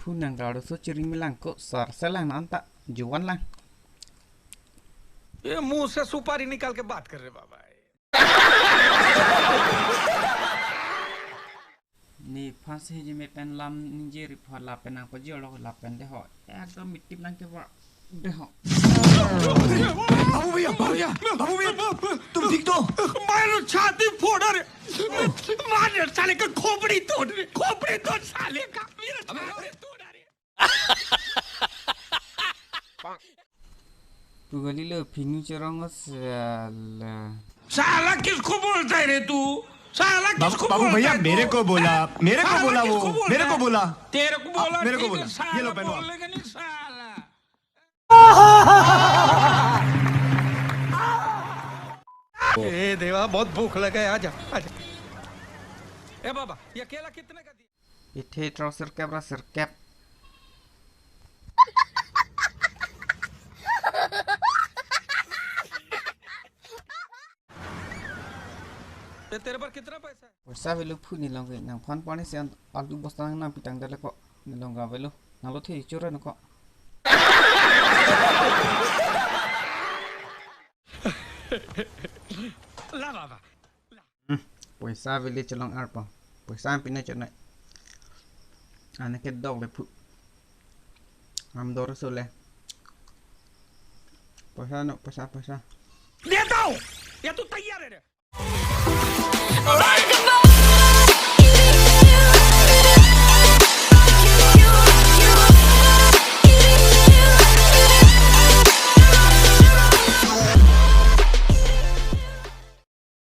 Phu nàng rào được số chiri milang ko sar selang nanta juan lang. ये मुंह से सुपारी निकाल के बात कर रहे बाबा Ni pas heji me pen lam ninje report la pen ang pajio lo la pen de ho. Ekdom mitip lang ke wa de ho. बाबू भैया तुम ठीक तो मारो छाती फोड़ रे मार साले का खोपड़ी तोड़ साले का मेरा छाती तोड़ रे तू गली लो फिंगी चरंग साला किसको बोलता है रे तू साला किसको बाबू बोलता भैया है तू? मेरे को बोला साला वो किसको मेरे को बोला तेरे को बोला मेरे को ठीक है, बोला साला ये लो पहनो बोलेगा नहीं साला ए देवा बहुत भूख लगा है आजा ए बाबा ये केला कितने का दिया इथे trouser cap raser cap. तेरे पर कितना पैसा है Sa velo phu ni long nang phon pone se alu bosta nang na pitang dala ko ni long ga velo nang lo the chura no ko. ला बाबा Poisa vele cholong arpa. Poisa pina chonai. Ane ke dog le phu. Am dor so le. Poisa no poisa. देता हूँ या तू तैयार है रे